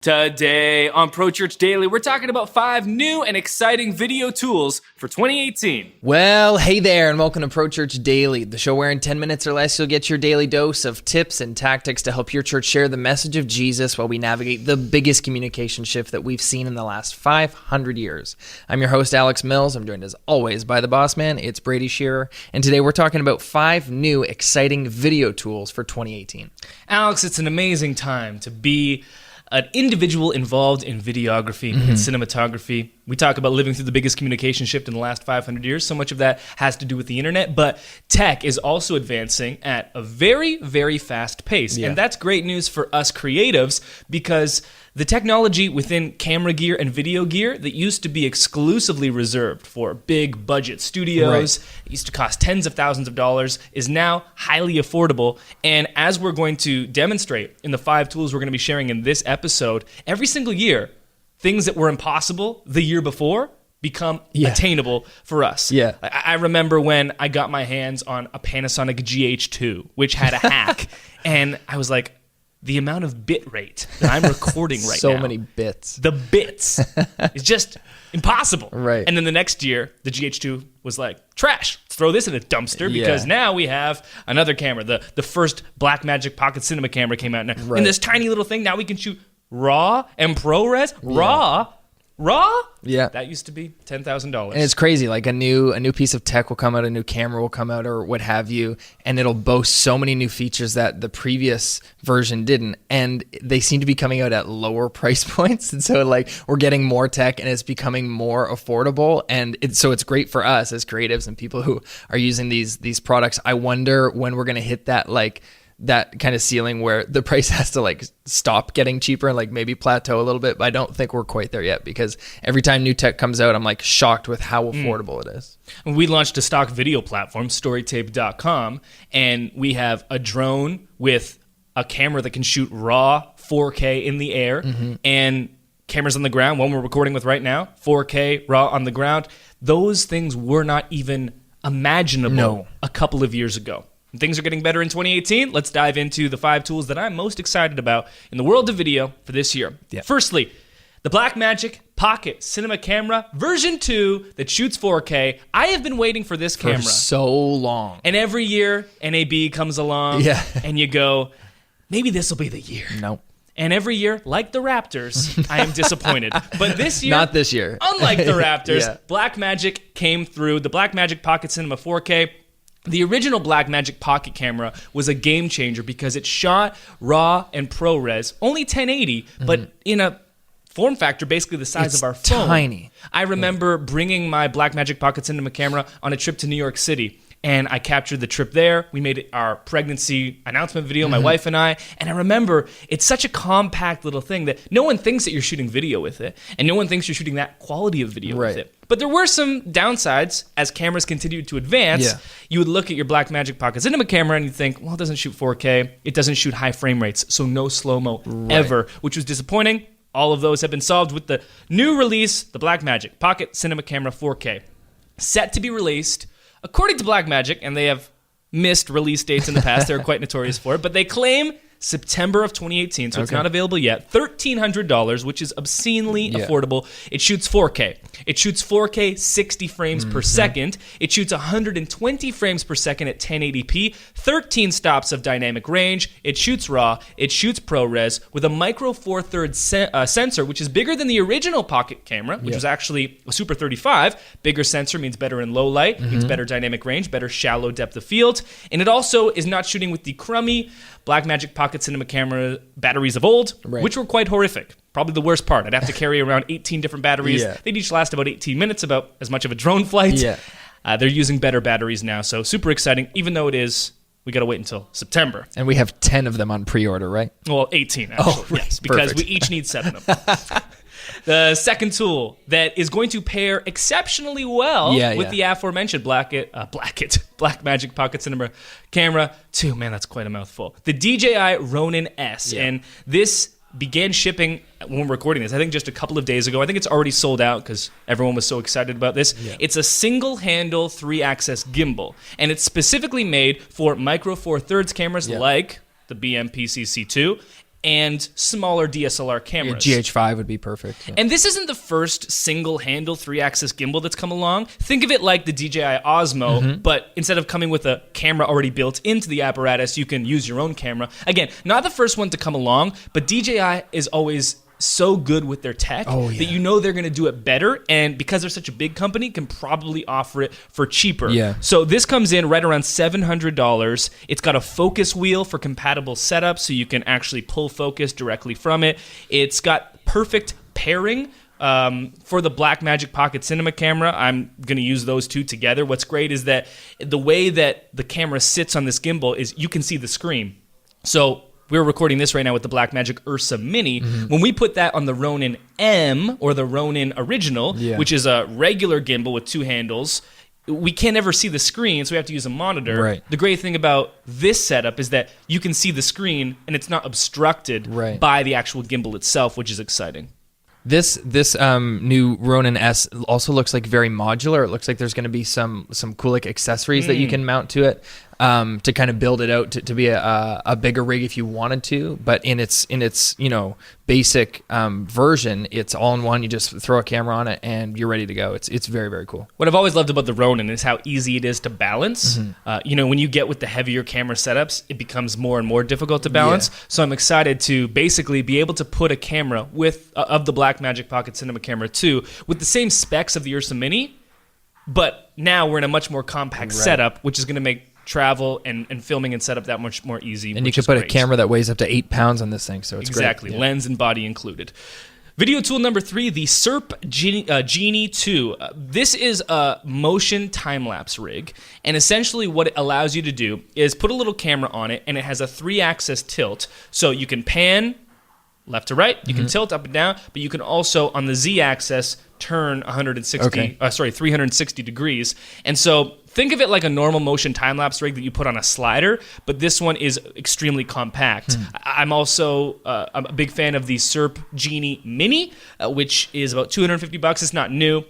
Today on Pro Church Daily, we're talking about 5 new and exciting video tools for 2018. Well, hey there, and welcome to Pro Church Daily, the show where in 10 minutes or less you'll get your daily dose of tips and tactics to help your church share the message of Jesus while we navigate the biggest communication shift that we've seen in the last 500 years. I'm your host, Alex Mills. I'm joined as always by the boss man. It's Brady Shearer, and today we're talking about 5 new exciting video tools for 2018. Alex, it's an amazing time to be an individual involved in videography and cinematography. We talk about living through the biggest communication shift in the last 500 years. So much of that has to do with the internet, but tech is also advancing at a very, very fast pace. Yeah. And that's great news for us creatives because the technology within camera gear and video gear that used to be exclusively reserved for big budget studios, it used to cost tens of thousands of dollars, is now highly affordable. And as we're going to demonstrate in the 5 tools we're going to be sharing in this episode, every single year, things that were impossible the year before become attainable for us. Yeah. I remember when I got my hands on a Panasonic GH2, which had a hack, and I was like, the amount of bit rate that I'm recording right now. So many bits. The bits is just impossible. Right. And then the next year, the GH2 was like, trash. Let's throw this in a dumpster because now we have another camera. The first Blackmagic Pocket Cinema camera came out. Now, in this tiny little thing, now we can shoot RAW and ProRes. RAW? Yeah. That used to be $10,000. And it's crazy, like a new piece of tech will come out, a new camera will come out or what have you, and it'll boast so many new features that the previous version didn't, and they seem to be coming out at lower price points, and so like we're getting more tech and it's becoming more affordable, and so it's great for us as creatives and people who are using these products. I wonder when we're going to hit that kind of ceiling where the price has to like stop getting cheaper and like maybe plateau a little bit, but I don't think we're quite there yet because every time new tech comes out, I'm like shocked with how affordable it is. We launched a stock video platform, storytape.com, and we have a drone with a camera that can shoot raw 4K in the air and cameras on the ground, one we're recording with right now, 4K raw on the ground. Those things were not even imaginable a couple of years ago. Things are getting better in 2018. Let's dive into the 5 tools that I'm most excited about in the world of video for this year. Yeah. Firstly, the Blackmagic Pocket Cinema Camera version 2 that shoots 4K. I have been waiting for this camera for so long. And every year, NAB comes along and you go, maybe this will be the year. Nope. And every year, like the Raptors, I am disappointed. But this year, not this year. Unlike the Raptors, Blackmagic came through. The Blackmagic Pocket Cinema 4K. The original Blackmagic Pocket camera was a game changer because it shot RAW and ProRes, only 1080, but in a form factor basically the size of our phone. Tiny. I remember bringing my Blackmagic Pocket Cinema camera on a trip to New York City, and I captured the trip there. We made our pregnancy announcement video, my wife and I remember it's such a compact little thing that no one thinks that you're shooting video with it, and no one thinks you're shooting that quality of video with it. But there were some downsides as cameras continued to advance. You would look at your Blackmagic Pocket Cinema camera and you'd think, well, it doesn't shoot 4K. It doesn't shoot high frame rates, so no slow-mo ever, which was disappointing. All of those have been solved with the new release, the Blackmagic Pocket Cinema Camera 4K. Set to be released, according to Blackmagic, and they have missed release dates in the past. They're quite notorious for it, but they claim September of 2018, so it's not available yet. $1,300, which is obscenely affordable. It shoots 4K. It shoots 4K 60 frames per second. It shoots 120 frames per second at 1080p, 13 stops of dynamic range. It shoots RAW. It shoots ProRes with a micro four thirds sensor, which is bigger than the original Pocket camera, which was actually a Super 35. Bigger sensor means better in low light, means better dynamic range, better shallow depth of field. And it also is not shooting with the crummy Blackmagic Pocket Cinema camera batteries of old, which were quite horrific. Probably the worst part. I'd have to carry around 18 different batteries. They'd each last about 18 minutes, about as much of a drone flight. They're using better batteries now, so super exciting, even though we got to wait until September. And we have 10 of them on pre-order, right? Well, 18, actually, yes, because we each need 7 of them. The second tool that is going to pair exceptionally well with the aforementioned Blackmagic Pocket Cinema Camera 2. Man, that's quite a mouthful. The DJI Ronin-S. And this began shipping when we're recording this, I think just a couple of days ago. I think it's already sold out because everyone was so excited about this. It's a single-handle 3-axis gimbal, and it's specifically made for micro four thirds cameras like the BMPCC2 and smaller DSLR cameras. GH5 would be perfect. Yeah. And this isn't the first single-handle 3-axis gimbal that's come along. Think of it like the DJI Osmo, but instead of coming with a camera already built into the apparatus, you can use your own camera. Again, not the first one to come along, but DJI is always so good with their tech that you know they're going to do it better, and because they're such a big company, can probably offer it for cheaper. Yeah. So this comes in right around $700. It's got a focus wheel for compatible setups, so you can actually pull focus directly from it. It's got perfect pairing for the Blackmagic Pocket Cinema camera. I'm going to use those two together. What's great is that the way that the camera sits on this gimbal is you can see the screen. So we're recording this right now with the Blackmagic Ursa Mini. When we put that on the Ronin-M or the Ronin Original, which is a regular gimbal with 2 handles, we can't ever see the screen, so we have to use a monitor. Right. The great thing about this setup is that you can see the screen and it's not obstructed by the actual gimbal itself, which is exciting. This new Ronin-S also looks like very modular. It looks like there's going to be some cool like accessories that you can mount to it to kind of build it out to be a bigger rig if you wanted to. But in its basic version, it's all in one. You just throw a camera on it and you're ready to go. It's very, very cool. What I've always loved about the Ronin is how easy it is to balance. When you get with the heavier camera setups, it becomes more and more difficult to balance. So I'm excited to basically be able to put a camera with of the Blackmagic Pocket Cinema Camera 2 with the same specs of the Ursa Mini, but now we're in a much more compact setup, which is going to make travel and filming and setup that much more easy. And you can put a camera that weighs up to 8 pounds on this thing, so it's great. Lens and body included. Video tool number 3, the Syrp Genie II. This is a motion time-lapse rig, and essentially what it allows you to do is put a little camera on it, and it has a 3-axis tilt, so you can pan left to right, you can tilt up and down, but you can also, on the Z-axis, turn 360 degrees. And so think of it like a normal motion time-lapse rig that you put on a slider, but this one is extremely compact. I'm also a big fan of the Syrp Genie Mini, which is about $250. It's not new.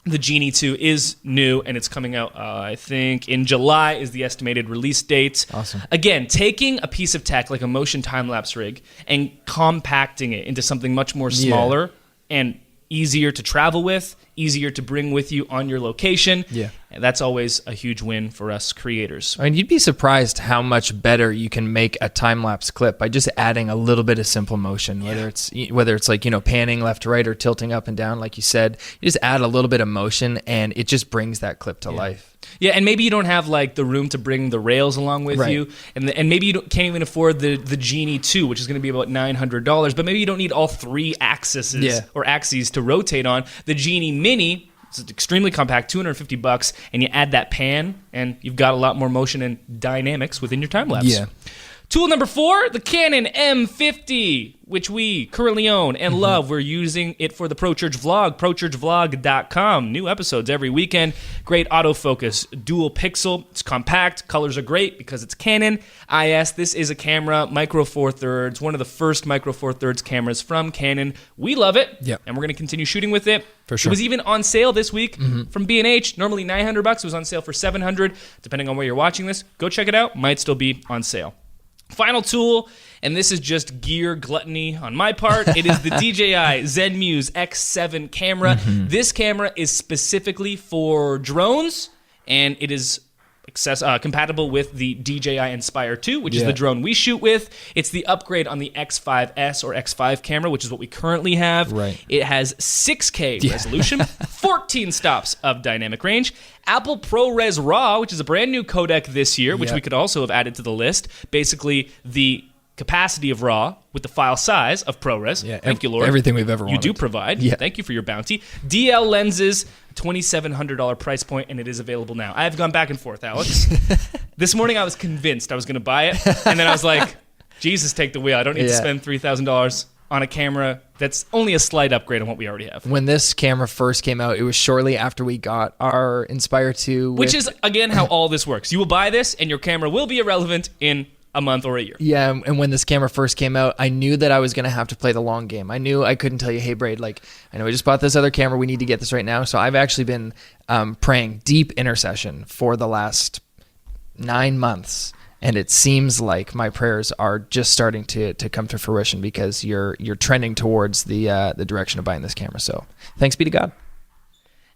The Genie 2 is new, and it's coming out, I think, in July is the estimated release date. Awesome. Again, taking a piece of tech like a motion time-lapse rig and compacting it into something much more smaller and easier to travel with, easier to bring with you on your location. And that's always a huge win for us creators. I mean, you'd be surprised how much better you can make a time-lapse clip by just adding a little bit of simple motion, whether it's like, panning left to right or tilting up and down, like you said. You just add a little bit of motion, and it just brings that clip to life. Yeah, and maybe you don't have like the room to bring the rails along with you, and maybe you can't even afford the Genie 2, which is going to be about $900. But maybe you don't need all 3 axes or axes to rotate on. The Genie Mini, it's extremely compact, $250, and you add that pan, and you've got a lot more motion and dynamics within your time lapse. Yeah. Tool number 4, the Canon M50, which we currently own and love. We're using it for the Pro Church Vlog, prochurchvlog.com. New episodes every weekend. Great autofocus, dual pixel. It's compact. Colors are great because it's Canon IS. This is a camera, micro four thirds, one of the first micro four thirds cameras from Canon. We love it, and we're going to continue shooting with it. For sure. It was even on sale this week from B&H. Normally $900. It was on sale for $700. Depending on where you're watching this, go check it out. Might still be on sale. Final tool, and this is just gear gluttony on my part. It is the DJI Zenmuse X7 Camera. This camera is specifically for drones, and it is compatible with the DJI Inspire 2, which is the drone we shoot with. It's the upgrade on the X5S or X5 camera, which is what we currently have. It has 6K resolution, 14 stops of dynamic range, Apple ProRes RAW, which is a brand new codec this year, which we could also have added to the list. Basically, the capacity of RAW with the file size of ProRes. Thank you, Lord. Everything we've ever wanted. You do provide. Thank you for your bounty. DL lenses, $2,700 price point, and it is available now. I have gone back and forth, Alex. This morning I was convinced I was going to buy it, and then I was like, Jesus, take the wheel. I don't need to spend $3,000 on a camera that's only a slight upgrade on what we already have. When this camera first came out, it was shortly after we got our Inspire 2. Which is, again, how all this works. You will buy this, and your camera will be irrelevant in a month or a year. Yeah, and when this camera first came out, I knew that I was going to have to play the long game. I knew I couldn't tell you, hey, Braid, I know I just bought this other camera. We need to get this right now. So I've actually been praying deep intercession for the last 9 months, And it seems like my prayers are just starting to come to fruition because you're trending towards the direction of buying this camera. So thanks be to God.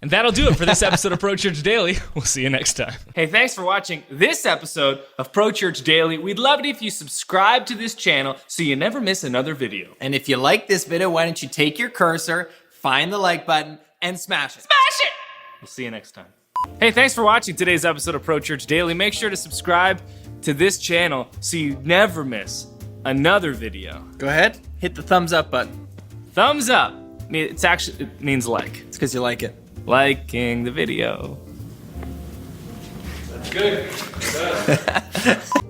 And that'll do it for this episode of Pro Church Daily. We'll see you next time. Hey, thanks for watching this episode of Pro Church Daily. We'd love it if you subscribe to this channel so you never miss another video. And if you like this video, why don't you take your cursor, find the like button, and smash it. Smash it! We'll see you next time. Hey, thanks for watching today's episode of Pro Church Daily. Make sure to subscribe to this channel so you never miss another video. Go ahead, hit the thumbs up button. Thumbs up. It means like. It's because you like it. Liking the video. That's good.